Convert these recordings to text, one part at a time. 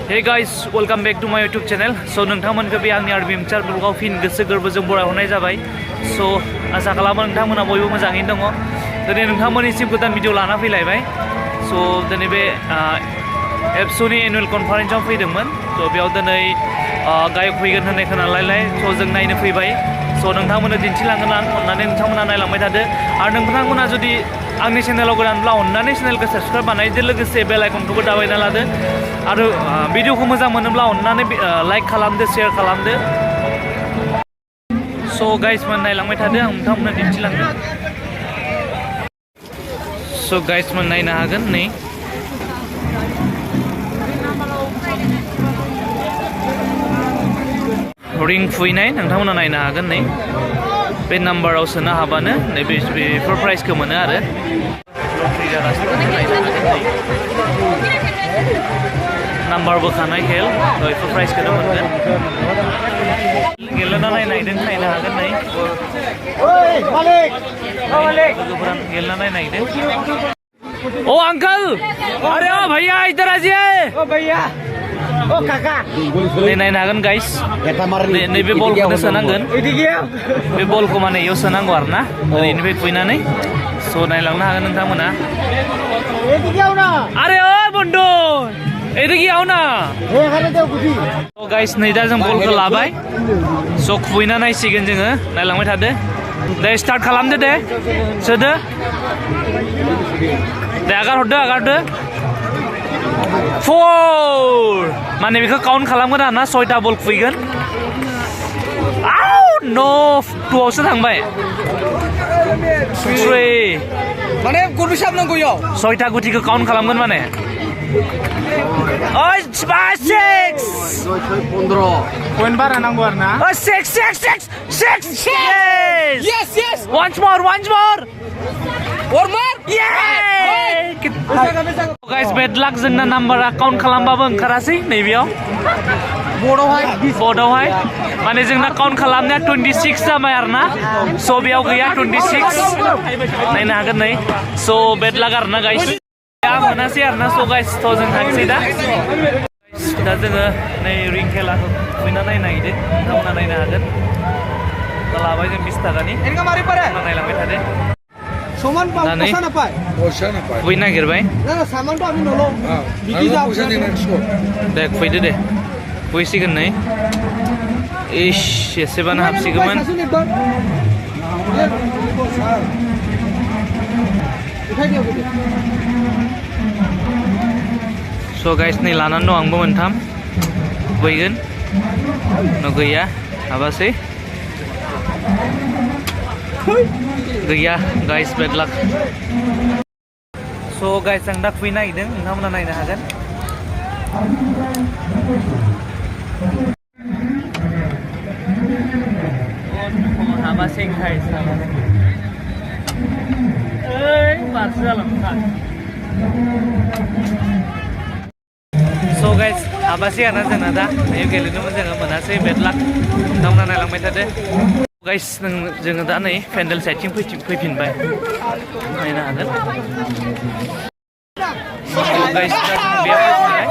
Hey guys, welcome back to my YouTube channel. So नोंथांमोनखौ बे आंनि आरबि एमचार ब्लगाव fin गोसो गोरबोजों बरायहरनाय जाबाय. So आसा खालामो नोंथांमोना बयबो मोजाङैनो दङ. दिनै नोंथांमोननिसिम गोदान भिडिअ लाना फैलायबाय. So दिनै बे एबसुनि एनुवेल कनफारेन्सआव फैदोंमोन. So बेयाव दिनै गायक फैगोन होननाय खोनालायलाय. So जों नायनो फैबाय. So नोंथांमोननो दिन्थिलांगोन आं. अननानै नोंथांमोना नायलांबाय थादो. आरो नोंथांमोना जुदि आंनि चेनेलाव गोदानब्ला अननानै चेनेलखौ साबस्क्राइब बानायदो, लोगोसे बेल आइकनखौबो दाबायना लादो. आरो भिडिअखौ मोजां मोनोब्ला अननानै लाइक खालामदो, शेयार खालामदो. स' गाइसमोन नायलांबाय थादो, आं नोंथांमोननो दिन्थिलांगोन. स' गाइसमोन नायनो हागोन नै. रिं फुइनाय नोंथांमोना नायनो हागोन नै. बे नाम्बाराव सोनो हाबानो नै बेफोर प्राइजखौ मोनो आरो लटारि जागासिनो नायनो हागोन नै. नाम्बार बोखानाय खेल बेफोर प्राइजखौनो मोनगोन. गेलेना नायनायदों नायनो हागोन नै. लोगोफोरा गेलेना नायनायदों. ओ अंकल, अरे ओ भैया इधर आ जाइए. ओ भैया, ओ काका. नै नायनो हागोन गाइस. नैबे बलखौनो सोनांगोन. बे बलखौ माने इयाव सोनांगौ आरो ना, ओरैनिफ्राय खुबैनानै. स' नायलांनो हागोन नोंथांमोना. अरे ओ बन्धु, एदिके आओ ना. स' गाइस नै दा जों बलखौ लाबाय. स' खुबैना नायसिगोन जोङो, नायलांबाय थादो. दे स्टार्ट खालामदो दे, सोदो दे, आगारहरदो. 4 माने बेखौ काउन्ट खालामगोन आरो ना, 6टा बल खुबैगोन. नो 2आवसो थांबाय. 3 माने गुरबेसे हाबनांगौ इयाव? 6टा गुथिखौ काउन्ट खालामगोन माने. 6 पइन्ट बारा नांगौ आरो ना. 6 Yes, yes. Once more. One more. Yeah. Guys, bad luck जोंना नाम्बारा काउन्ट खालामबाबो ओंखारासै नैबेयाव. बर्डआवहाय माने जोंना काउन्ट खालामनाया 26 जाबाय आरो ना. स' बेयाव गैया 26. नायनो हागोन नै. स' बेड लाक आरो ना गाइस. मोनासै आरो ना. स' गाइस थ' जों थांसै दा. दा जोङो नै रिं खेलाखौ फैना नायदो, नोंथांमोना नायनो हागोन. लाबाय जों 20 थाखानि. नायलांबाय थादो. खुबै नागिरबाय. दे खुबैदो दे. खुबैसिगोन नै. इस एसेबानो हाबसिगौमोन. स' गाइस नै लानानै दं आंबो मोनथाम. खुबैगोन न' गैया, हाबासै. गैया गाइस, बेड लाक. स' गाइस आं दा खुबैनो नागिरदों, नोंथांमोना नायनो हागोन. हाबासै गाइस, बारसो जालांबाय. स' गाइस हाबासै आरोना जोंना दा. गेलेदोंमोन जोङो, मोनासै. बेड लाक. नोंथांमोना नायलांबाय थादो. गाइस जोङो दा नै पेन्डेल साइडथिं फैफिनबाय, नायनो हागोन. गाइस दा जों बेयाव फैफिनबाय,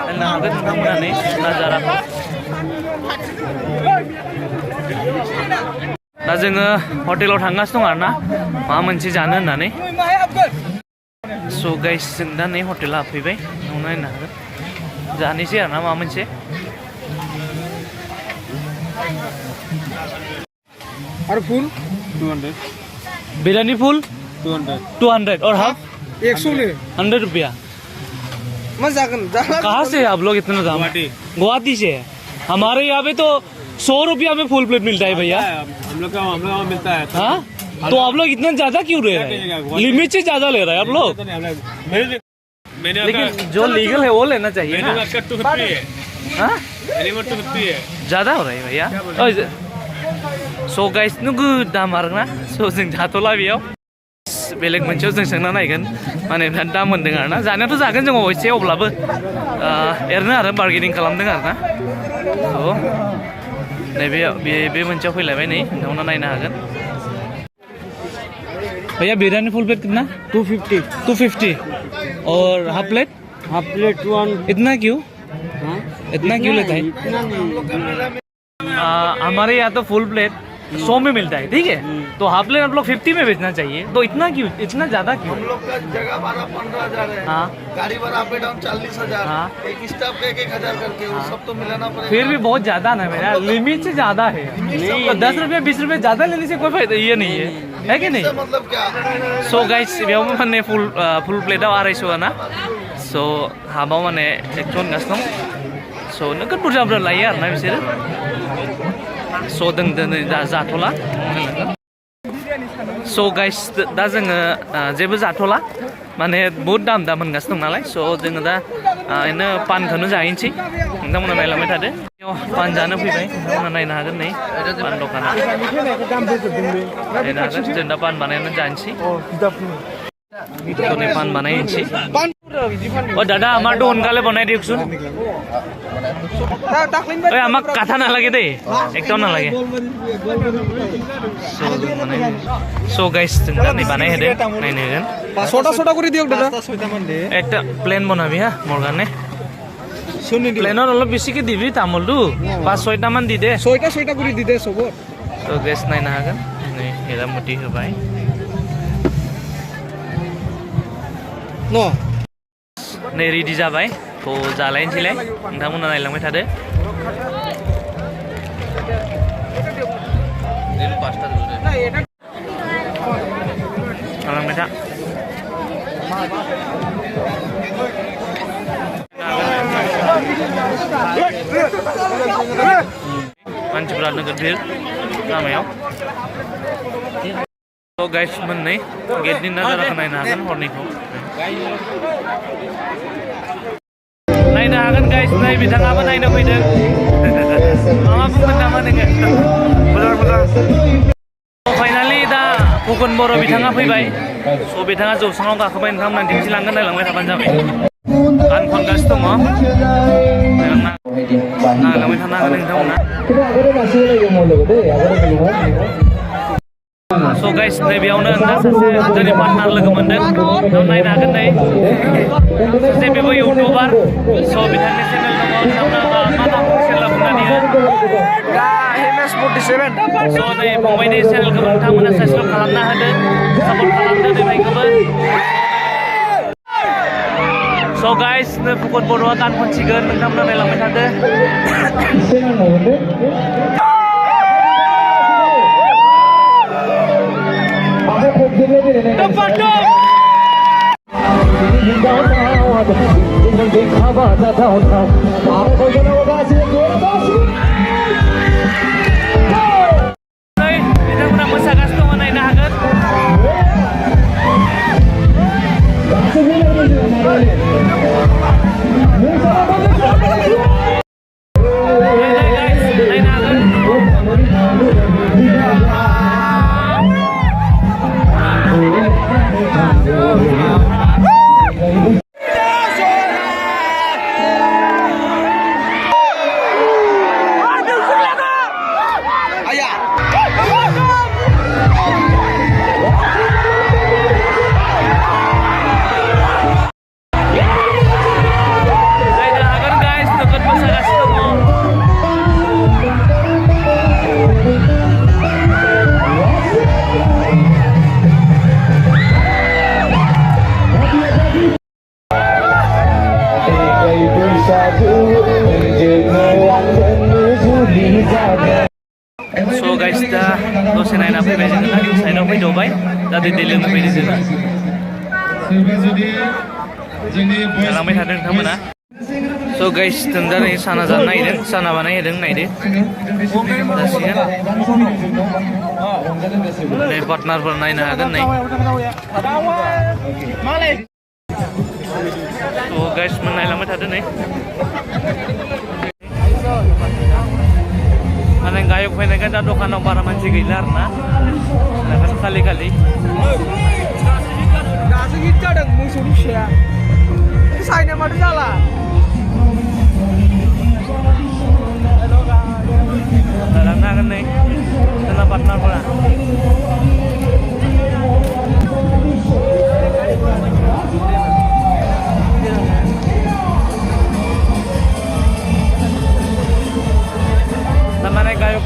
नायनो हागोन नोंथांमोना नै नाजाराखौ. दा जोङो हटेलाव थांगासिनो दं आरो ना, माबा मोनसे जानो होननानै. स' गाइस जों दा नै हटेला हाबफैबाय, नायनो हागोन. जानोसै आरो ना माबा मोनसे. और फुल 200. बिरयानी फुल 200 और हाफ 100 रुपया. कहाँ से आप लोग इतना दाम? गुवाहाटी से है. हमारे यहाँ पे तो 100 रुपया में फुल प्लेट मिलता है भैया. हम लोग का मिलता है. हाँ, तो आप लोग इतना ज्यादा क्यों ले रहे हैं? लिमिट से ज्यादा ले रहे हैं आप लोग. लेकिन जो लीगल है वो लेना चाहिए ना. ज्यादा हो रहा है भैया. स' गाइस नोगो दाम आरोना. स' जों जाथ'ला बेयाव. बेलेग मोनसेयाव जों सोंना नायगोन, माने दाम मोनदों आरो ना. जानायाथ' जागोन जों अबयसे, अब्लाबो एरनो आरो बार्गेनिं खालामदों आरो ना. स' नैबे मोनसेयाव फैलायबाय नै, नोंथांमोना नायनो हागोन. भैया बिरयानी फुल प्लेट कितना? 250 250 और हाफ प्लेट हाफ प्लेट 1 इतना क्यों? हाँ इतना क्यों लेता है? इतना नहीं हमारे यहाँ तो फुल प्लेट 100 में मिलता है, ठीक है? तो हाफ प्लेट आप लोग 50 में बेचना चाहिए, तो इतना क्यों, इतना ज्यादा क्यों? हम लोग का जगह भाड़ा 15,000 है। हाँ गाड़ी भाड़ा अप डाउन 40,000। हाँ। एक स्टाफ का 1,000 करके वो सब तो मिलाना पड़ेगा। फिर भी बहुत ज्यादा ना मेरा, लिमिट से ज्यादा है। तो 10 रुपये 20 रुपये ज्यादा लेने से कोई फायदा ये नहीं है कि नहीं? इसका मतलब क्या? So guys, बेयाव माने full plate आव 250 ना। So हाबाव माने एकजन गास दं। So नोगोद बुरजा बुरजा लायो आरोना बिसोरो। So दों जाथ'ला। So guys, दा जोङो जेबो जाथ'ला। माने बहुत दाम मोनगासिनो दं नालाय। So जोङो दा इनो पानखौनो जाहैनोसै। नोंथांमोना नायलांबाय थादो। पान जानो फैबाय, नोंथांमोना नायनो हागोन नै पान दखाना। नायनो हागोन, जों दा पान बानायनानै जानोसै। तो पान बनाइছি ও দাদা আমার তো সোনকালে বনাই দিয়কচোন ওই আমাক কাঠা নালাগে দেই একদম নালাগে সো গাইস তোমরা নি বানাই হেদে নাইনে গান ছোটা ছোটা করে দিয়ক দাদা একটা প্লেন বনাবি হা মোর গানে প্লেনৰ অলপ বেছিকে দিবি তামোলটো 5-6টা মান দি দে 6টা করে দি দে সব তো গাইস নাইনা হাগন नै হেরামতি হবাই न नै रेडि जाबाय तो जालायनोसैलाय नोंथांमोना नायलांबाय थादो नायलांबाय था मानसिफ्रा नोगोद भिर लामायाव तो गाइस मोननै गेटनि नाजाराखौ नायनो हागोन हरनिखौ नायनो हागोन गाइस नै बिथाङाबो नायनो फैदों मा बुंगोन नामा नोङो मोजां फाइनालि दा फुकन बर' बिथाङा फैबाय स' बिथाङा जौसाङाव गाखोबाय नोंथांमोना दिन्थिलांगोन नायलांबाय थाबानो जाबाय गान खनगासिनो दङ नायलांबाय थानो हागोन नोंथांमोना So guys, नै बेयावनो दा सासे जोंनि पार्टनार लोगो मोनदों नायनो हागोन नै सासे बेबो इउटिउबार स' बिथांनि चेनेल दङ मा नाम चेनेला बुंनानै MS47 स' नै फंबायनि चेनेलखौ नोंथांमोना साबस्क्राइब खालामना होदो सापर्ट खालामदो नै भाइखौबो स' गाइस नै फुकन बर'आ गान खनसिगोन नोंथांमोना नायलांबाय थादो बिथांमोना मोसागासिनो दङ नायनो हागोन नायनो हागोन guys, nukut mosagasino dङ So guys, दा दसे नायना फैबाय जोङो दा साइडआव फैद'बाय दा दै लोंनो फैदों जोङो जालांबाय थादों नोंथांमोना So guys, जों दा नै साना जानो नागिरदों साना बानायहोदों नायदो जासिगोन नै पार्टनारफोर नायनो हागोन नै So guys, मोन नायलांबाय थादों नै माने गायक फैनायखाय दा दखानाव बारा मानसि गैला आरोना दाखालि खालि दासो हिट जादों मोसौनि फिसाया साइना माथो जाला लांनो हागोन नै जोंना पार्टनारफोरा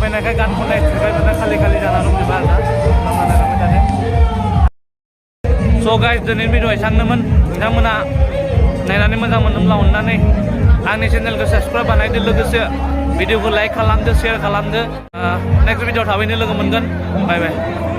फैनायखाय गान खननाय थुबाय माने खालि खालि जाना दंजोबो आरोना लामा नायलांबाय थादों स' गाइस दिनैनि भिडिअ एसांनोमोन नोंथांमोना नायनानै मोजां मोनोब्ला अननानै आंनि चेनेलखौ साबस्क्राइब बानायदो लोगोसे भिडिअखौ लाइक खालामदो शेयार खालामदो नेक्स्ट भिडिअ थाबैनो लोगो मोनगोन बाय बाय